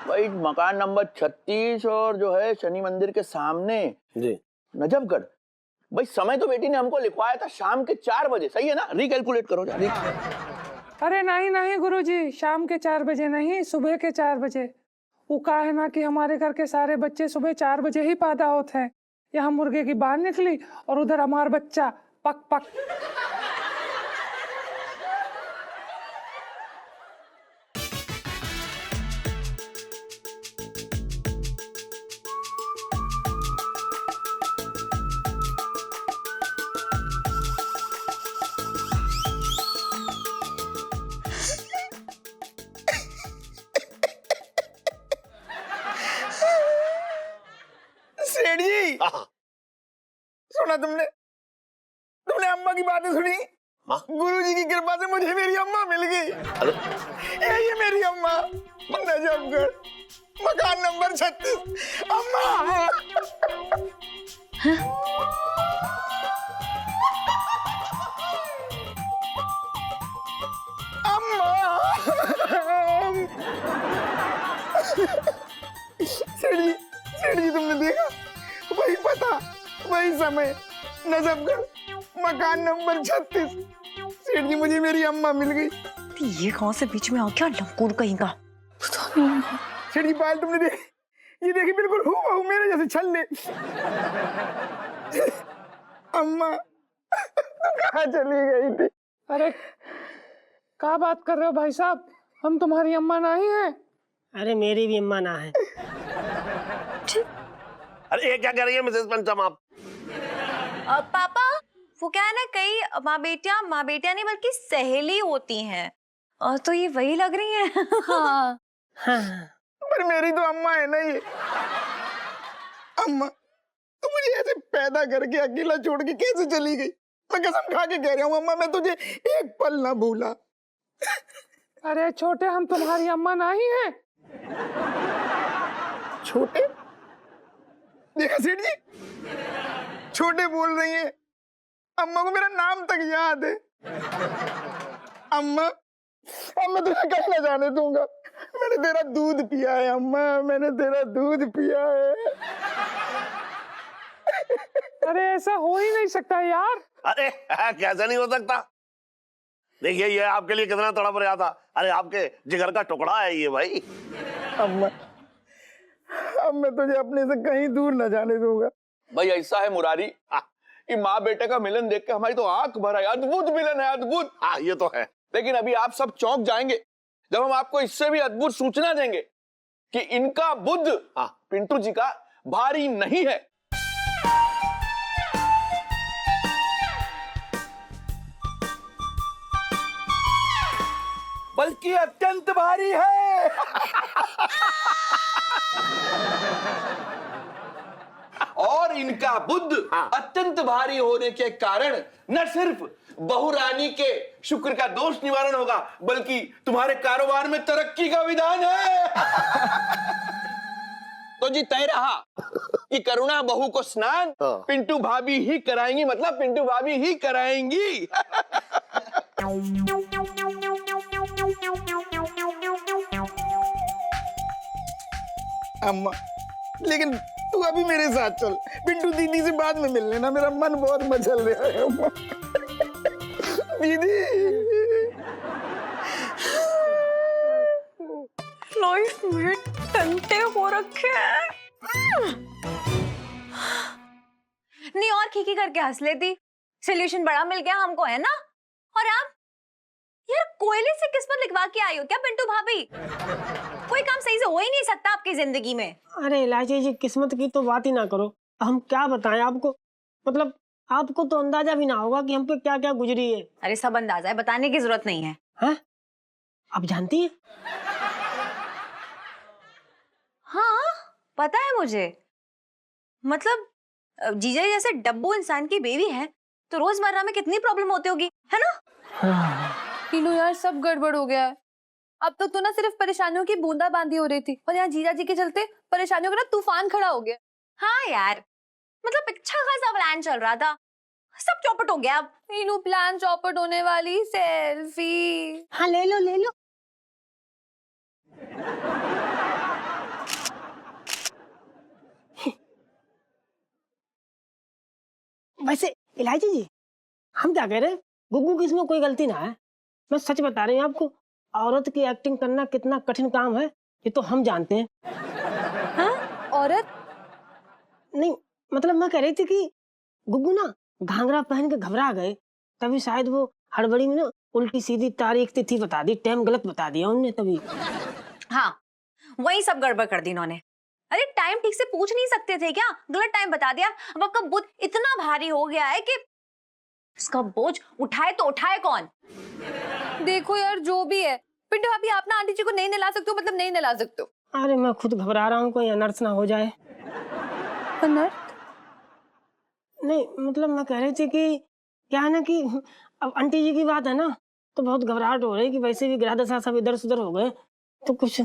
Speaker 2: भाई। मकान नंबर 36 और जो है शनि मंदिर के सामने
Speaker 3: जी
Speaker 2: नजफगढ़। भाई समय तो बेटी ने हमको लिखवाया था शाम के 4 बजे, सही है ना? रिकैलकुलेट करो जा।
Speaker 9: अरे नहीं गुरुजी, शाम के 4 बजे नहीं, सुबह के 4 बजे। वो कहा है ना कि हमारे घर के सारे बच्चे सुबह 4 बजे ही पैदा होते हैं। यहाँ मुर्गे की बाल निकली और उधर हमारा बच्चा पक पक।
Speaker 5: सेठ जी, सुना तुमने अम्मा की बातें सुनी? गुरुजी की कृपा से मुझे मेरी अम्मा मिल गई। ये मेरी अम्मा, नजफगढ़, मकान नंबर 36। अम्मा सेठ जी तुमने देखा? वही पता, वही समय, नजफगढ़, मकान नंबर 36। सेठ जी मुझे मेरी अम्मा मिल गई।
Speaker 12: ये कौन से बीच में आ गया लंकुर कहीं का?
Speaker 5: सेठ जी बाल तुमने देखे? ये देखी बिल्कुल हूबहू मेरे जैसे छल्ले। अम्मा कहाँ चली गई थी?
Speaker 9: अरे क्या बात कर रहे हो भाई साहब, हम तुम्हारी अम्मा नहीं है।
Speaker 6: अरे मेरी भी अम्मा ना है।
Speaker 3: अरे ये क्या कह रही है मिसेस पंचम आप?
Speaker 1: पापा वो क्या है ना, कई माँ बेटियां नहीं बल्कि सहेली होती हैं, तो ये वही लग रही हैं।
Speaker 10: हाँ
Speaker 6: हाँ
Speaker 5: पर मेरी तो अम्मा है ना ये। अम्मा तू मुझे ऐसे पैदा करके अकेला छोड़ के कैसे चली गई? मैं कसम खा के कह रहा हूँ अम्मा, मैं तुझे एक पल ना भूला।
Speaker 9: अरे छोटे, हम तुम्हारी अम्मा नहीं है।
Speaker 5: छोटे? देखा सेठ जी, छोटे बोल रही हैं। अम्मा को मेरा नाम तक याद है। अम्मा अब मैं तुझे कहीं ना जाने दूंगा। मैंने तेरा दूध पिया है अम्मा, मैंने तेरा दूध पिया है।
Speaker 9: अरे ऐसा हो ही नहीं सकता यार।
Speaker 3: अरे कैसे नहीं हो सकता? देखिए ये आपके लिए कितना तड़प रहा था। अरे आपके जिगर का टुकड़ा है ये भाई।
Speaker 5: अम्मा अब मैं तुझे अपने से कहीं दूर न जाने दूंगा।
Speaker 2: भाई ऐसा है मुरारी, ये माँ बेटे का मिलन देख के हमारी तो आंख भर आई। अद्भुत मिलन है, अद्भुत।
Speaker 3: हाँ ये तो है।
Speaker 2: लेकिन अभी आप सब चौंक जाएंगे जब हम आपको इससे भी अद्भुत सूचना देंगे कि इनका बुद्ध पिंटू जी का भारी नहीं है, बल्कि अत्यंत भारी है। और इनका बुद्ध अत्यंत भारी होने के कारण न सिर्फ बहुरानी के शुक्र का दोष निवारण होगा, बल्कि तुम्हारे कारोबार में तरक्की का विधान है। तो जी तय रहा कि करुणा बहू को स्नान पिंटू भाभी ही कराएंगी, मतलब पिंटू भाभी ही कराएंगी।
Speaker 5: अम्मा लेकिन तू अभी मेरे साथ चल, पिंटू दीदी से बाद में मिल लेना, मेरा मन बहुत मचल रहा है अम्मा। दीदी
Speaker 1: लाइफ में टंटे हो रखे हैं। नहीं और खीखी करके हंस लेती, सोल्यूशन बड़ा मिल गया हमको, है ना? और आप यार कोयले से किस्मत लिखवा के आई हो क्या पिंटू भाभी? कोई काम सही से हो ही नहीं सकता आपकी जिंदगी में।
Speaker 6: अरे इलायची जी, किस्मत की तो बात ही ना करो। हम क्या बताएं आपको, मतलब आपको तो अंदाजा भी ना होगा कि हम पे क्या क्या गुजरी है।
Speaker 1: अरे सब अंदाजा है, बताने की जरूरत नहीं है।
Speaker 6: हैं? आप जानती हैं?
Speaker 1: हाँ पता है मुझे। मतलब जीजा जैसे डब्बू इंसान की बेबी है तो रोजमर्रा में कितनी प्रॉब्लम होती होगी, है ना?
Speaker 10: टीनू यार सब गड़बड़ हो गया है। अब तक तो ना सिर्फ परेशानियों की बूंदाबांदी हो रही थी और यहाँ जीजा जी के चलते परेशानियों का ना तूफान खड़ा हो गया।
Speaker 1: हाँ यार, मतलब अच्छा खासा प्लान चल रहा था, सब चौपट हो गया। अब
Speaker 10: टीनू प्लान चौपट होने वाली, सेल्फी।
Speaker 6: हाँ ले लो ले लो। वैसे इलायची जी, हम क्या कह रहे हैं, गुग्गू की इसमें कोई गलती ना है। मैं सच बता रही हूँ आपको, औरत की एक्टिंग करना कितना कठिन काम है ये तो हम जानते हैं।
Speaker 10: हाँ? औरत
Speaker 6: नहीं मतलब मैं कह रही थी कि गुग्गू ना घाघरा पहन के घबरा गए, तभी शायद वो हड़बड़ी में ना उल्टी सीधी तारीख तिथि बता दी, टाइम गलत बता दिया उनने तभी।
Speaker 1: हाँ वही सब गड़बड़ कर दी इन्होंने। अरे टाइम ठीक से पूछ नहीं सकते थे क्या? गलत टाइम बता दिया। अब आपका बुद्ध इतना भारी हो गया है कि इसका बोझ उठाए तो उठाए कौन?
Speaker 10: देखो यार जो भी है, पिंटू भाभी आप ना आंटी जी को नहीं नहला सकते हो, मतलब नहीं नहला सकते हो।
Speaker 6: अरे मैं खुद घबरा रहा हूँ कोई अनर्थ ना हो जाए।
Speaker 10: अनर्थ?
Speaker 6: नहीं मतलब मैं कह रही थी कि क्या है ना कि अब आंटी जी की बात है ना, तो बहुत घबराहट हो रही है कि वैसे भी ग्रह दशा सब इधर उधर हो गए, तो कुछ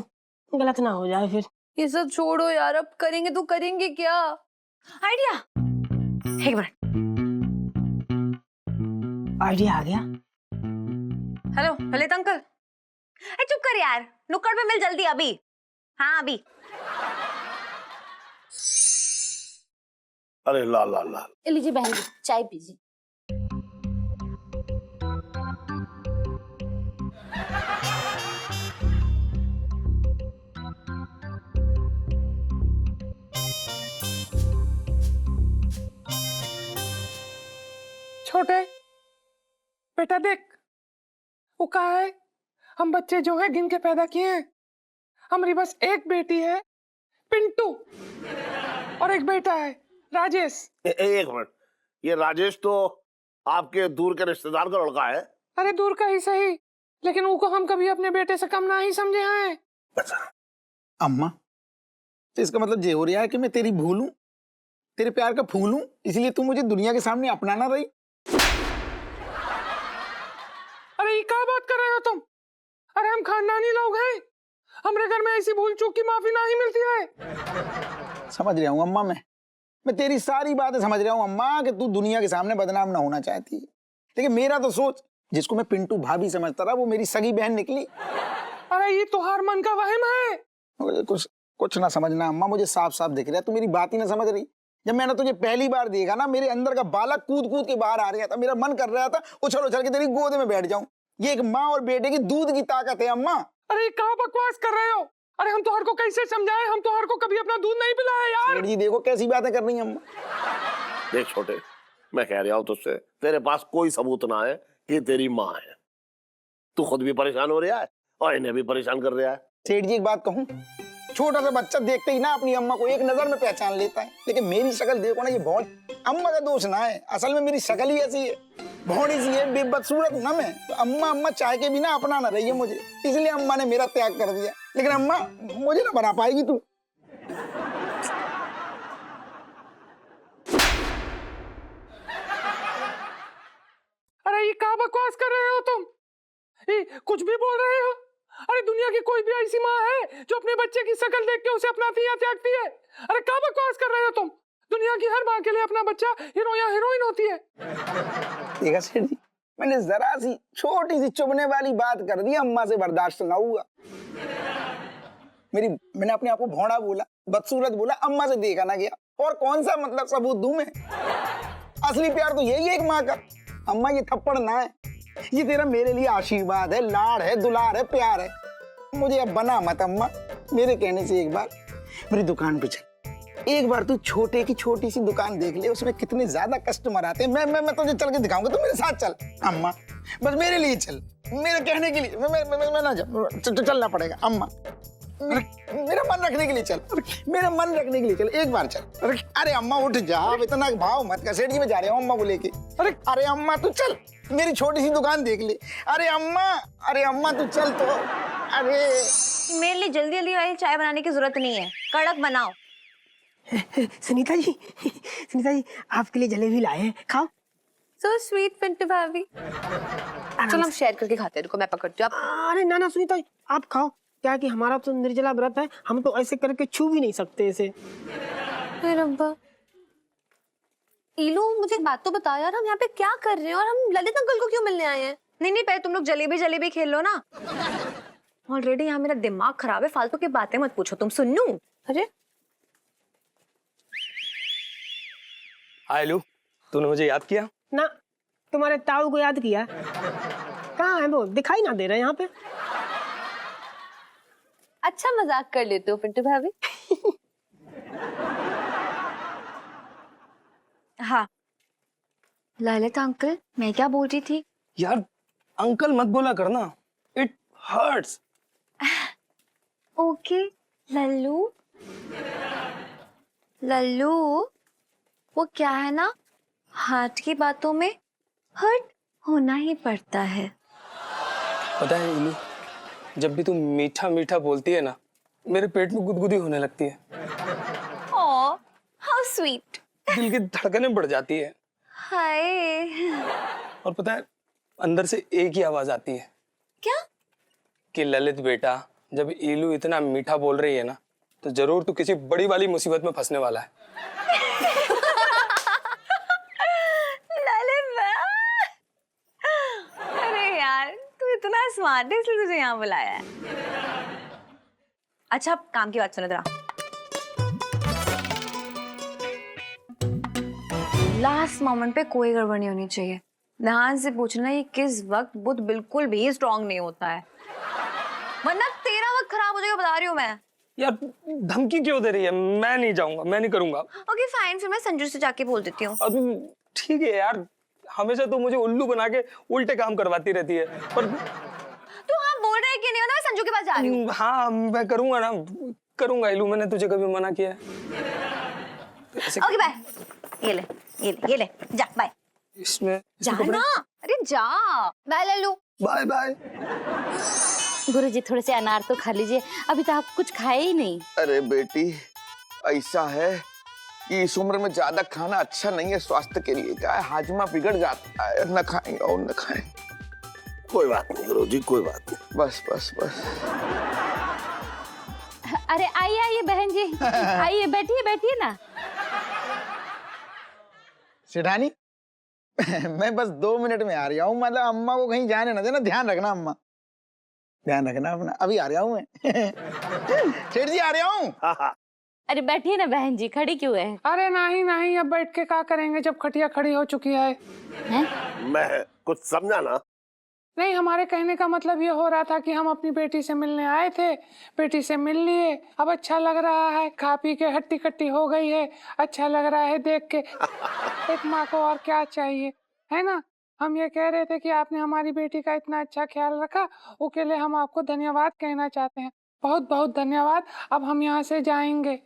Speaker 6: गलत ना हो जाए फिर।
Speaker 10: ये सब छोड़ो यार, अब करेंगे तो करेंगे क्या?
Speaker 1: आइडिया। एक मिनट,
Speaker 6: आइडिया आ गया।
Speaker 1: हेलो ललित अंकल, चुप कर यार, नुक्कड़ पे मिल जल्दी अभी। हाँ अभी।
Speaker 3: अरे ला ला ला,
Speaker 4: लीजिए बहन जी, चाय पीजिए।
Speaker 9: छोटे बेटा देख, वो कहा है हम बच्चे जो है गिन के पैदा किए हैं। हमारी बस एक बेटी है पिंटू और एक बेटा है राजेश।
Speaker 3: एक मिनट, ये राजेश तो आपके दूर के रिश्तेदार का लड़का है।
Speaker 9: अरे दूर का ही सही, लेकिन उनको हम कभी अपने बेटे से कम ना ही समझे हैं।
Speaker 5: अम्मा, तो इसका मतलब ये हो रहा है कि मैं तेरी भूलूं, तेरे प्यार का फूल हूं, इसलिए तू मुझे दुनिया के सामने अपनाना रही।
Speaker 9: अरे ये क्या बात कर रहे हो तुम? अरे हम खानदानी लोग हैं, हमारे घर में ऐसी भूल चूक की माफी नहीं मिलती है।
Speaker 5: समझ रहा हूँ अम्मा, मैं तेरी सारी बातें समझ रहा हूँ अम्मा कि तू दुनिया के सामने बदनाम ना होना चाहती है, लेकिन मेरा तो सोच, जिसको मैं पिंटू भाभी समझता रहा वो मेरी सगी बहन निकली।
Speaker 9: अरे ये तुहार मन का वहम है।
Speaker 5: मुझे कुछ ना समझना अम्मा, मुझे साफ साफ दिख रहा है, तू मेरी बात ही ना समझ रही। जब मैंने तुझे पहली बार देखा ना, मेरे अंदर का बालक कूद कूद के बाहर आ रहा था, मेरा मन कर रहा था उछल उछल के तेरी गोद में बैठ जाऊं। ये एक माँ और बेटे की दूध की ताकत है अम्मा।
Speaker 9: अरे कहाँ बकवास कर रहे हो? अरे हम तुहार को कैसे समझाएं, हम तुहार को कभी अपना दूध नहीं पिलाया यार।
Speaker 5: सेठ जी देखो कैसी बातें कर रही हैं अम्मा।
Speaker 3: देख छोटे, मैं कह रहा हूं तुझसे, तेरे पास कोई सबूत ना है कि तेरी माँ है। तू खुद भी परेशान हो रहा है और इन्हें भी परेशान कर रहा है।
Speaker 5: सेठ जी एक बात कहूं, छोटा सा बच्चा देखते ही ना अपनी अम्मा को एक नजर में पहचान लेता है, लेकिन मेरी शक्ल देखो ना, ये बहुत अम्मा का दोष ना है, असल में मेरी शक्ल ही ऐसी है, भौड़ी सी है, बेबदसूरत ना मैं। तो अम्मा अम्मा चाह के भी ना अपना ना रही है मुझे, इसलिए अम्मा ने मेरा त्याग कर दिया। लेकिन अम्मा मुझे ना बना पाएगी तू।
Speaker 9: अरे ये क्या बकवास कर रहे हो तुम? ये कुछ भी बोल रहे हो? अरे दुनिया की कोई भी ऐसी माँ है जो अपने बच्चे की शक्ल देख के उसे अपनाती या त्यागती है? अरे क्या बकवास कर रहे हो तुम? दुनिया की हर माँ के लिए अपना बच्चा हीरो या हीरोइन होती है।
Speaker 5: देखा सेठ जी, मैंने जरा सी छोटी सी चुभने वाली बात कर दी, अम्मा से बर्दाश्त ना हुआ। मैंने अपने आप को भौड़ा बोला, बदसूरत बोला, अम्मा से देखा ना गया, और कौन सा मतलब सबूत दूं मैं? असली प्यार तो यही है एक माँ का। अम्मा ये थप्पड़ ना है, ये तेरा मेरे लिए आशीर्वाद है, लाड़ है, दुलार है, प्यार है। मुझे अब बना मत अम्मा, मेरे कहने से एक बार मेरी दुकान पे चल, एक बार तू छोटे की छोटी सी दुकान देख ले, उसमें कितने ज्यादा कस्टमर आते हैं। मैं तुझे चल के दिखाऊंगा, तू मेरे साथ चल अम्मा, बस मेरे लिए चल, मेरे कहने के लिए। मैं ना जा, चलना पड़ेगा अम्मा, मेरा मन रखने के लिए चल, मेरा मन रखने के लिए चल, एक बार चल। अरे अम्मा उठ जा, इतना भाव मत कर, सेठ जी मैं जा रहा हूँ अम्मा को लेके। अरे अम्मा तू चल, मेरी छोटी सी दुकान देख ले। अरे अम्मा तू चल तो। अरे
Speaker 1: मेरे लिए जल्दी जल्दी वाली चाय बनाने की जरूरत नहीं है, कड़क बनाओ।
Speaker 6: सुनीता जी आपके लिए जलेबी लाए हैं, खाओ।
Speaker 10: सो स्वीट पिंटू भाभी। चलो हम शेयर करके खाते हैं, रुको मैं पकड़ती हूँ।
Speaker 6: अरे ना सुनीता जी आप खाओ, क्या कि हमारा तो निर्जला व्रत है, हम तो ऐसे करके छू भी नहीं सकते इसे।
Speaker 10: रब्बा, ईलू मुझे एक बात तो बता यार, हम यहाँ पे क्या कर रहे हैं और हम ललित अंकल को क्यों मिलने आए हैं?
Speaker 1: नहीं पहले तुम लोग जलेबी खेल लो ना। ऑलरेडी यहाँ मेरा दिमाग खराब है, फालतू की बातें मत पूछो तुम। सुन्नू,
Speaker 10: अरे
Speaker 11: आयलू, तूने मुझे याद किया?
Speaker 6: ना, तुम्हारे ताऊ को याद किया। कहाँ है वो, दिखाई ना दे रहे यहाँ पे।
Speaker 10: अच्छा मजाक कर लेते हो पिंटू भाभी।
Speaker 1: हाँ ललित अंकल, मैं क्या बोल रही थी?
Speaker 11: यार अंकल मत बोला करना, इट हर्ट्स।
Speaker 1: ओके लल्लू, वो क्या है ना, हार्ट की बातों में हर्ट होना ही पड़ता है।
Speaker 11: पता है इलू, जब भी तू मीठा मीठा बोलती है ना, मेरे पेट में गुदगुदी होने लगती है।
Speaker 1: Oh how sweet.
Speaker 11: दिल की धड़कनें बढ़ जाती है।
Speaker 1: हाय।
Speaker 11: और पता है अंदर से एक ही आवाज आती है।
Speaker 1: क्या?
Speaker 11: कि ललित बेटा, जब इलू इतना मीठा बोल रही है ना, तो जरूर तू किसी बड़ी वाली मुसीबत में फंसने वाला है।
Speaker 1: ललित, अरे यार तू इतना स्मार्ट है इसलिए तुझे यहाँ बुलाया है। अच्छा अब काम की बात सुनो जरा। लास्ट मोमेंट पे कोई गड़बड़ नहीं होनी चाहिए। ध्यान से पूछना ये किस वक्त बुध बिल्कुल भी स्ट्रांग नहीं होता है, वरना तेरा वक्त खराब हो जाएगा, बता रही हूँ मैं।
Speaker 11: यार धमकी क्यों दे रही है? मैं नहीं जाऊंगा, मैं नहीं करूंगा।
Speaker 1: ओके फाइन, फिर मैं संजू से जाके बोल देती हूँ।
Speaker 11: अब ठीक है यार, हमेशा तू मुझे उल्लू बना के उल्टे काम करवाती रहती है। पर
Speaker 1: तू हाँ बोल रहा है कि नहीं? मैं संजू के पास जा रही हूँ।
Speaker 11: हाँ मैं करूंगा ना, करूंगा इलू, मैंने तुझे कभी मना किया है?
Speaker 1: Okay bye. ये ले जा, बाय।
Speaker 11: इसमें
Speaker 1: जा ना, अरे जा। बाय लल्लू।
Speaker 11: Bye bye.
Speaker 4: गुरुजी थोड़े से अनार तो खा लीजिए, अभी तो आप कुछ खाए ही नहीं।
Speaker 2: अरे बेटी, ऐसा है कि इस उम्र में ज्यादा खाना अच्छा नहीं है स्वास्थ्य के लिए। क्या है, हाजमा बिगड़ जाता है। न खाएं और न खाएं।
Speaker 3: कोई बात नहीं गुरुजी, कोई बात नहीं।
Speaker 2: बस बस बस।
Speaker 4: अरे आइए आइए बहन जी, आइए बैठिए बैठिए ना।
Speaker 5: सेठानी मैं बस 2 मिनट में आ रहा हूँ। मतलब अम्मा को कहीं जाने ना देना, ध्यान रखना अम्मा, ध्यान रखना अपना। अभी आ रहा हूँ मैं। सेठ जी आ रहा हूँ।
Speaker 4: अरे बैठिए ना बहन जी, खड़ी क्यों है?
Speaker 9: अरे नहीं, अब बैठ के क्या करेंगे जब खटिया खड़ी हो चुकी है?
Speaker 3: मैं कुछ समझा ना।
Speaker 9: नहीं, हमारे कहने का मतलब ये हो रहा था कि हम अपनी बेटी से मिलने आए थे, बेटी से मिल लिए, अब अच्छा लग रहा है, खा पी के हट्टी कट्टी हो गई है, अच्छा लग रहा है देख के। एक माँ को और क्या चाहिए, है ना? हम ये कह रहे थे कि आपने हमारी बेटी का इतना अच्छा ख्याल रखा, उसके लिए हम आपको धन्यवाद कहना चाहते हैं। बहुत बहुत धन्यवाद। अब हम यहाँ से जाएंगे।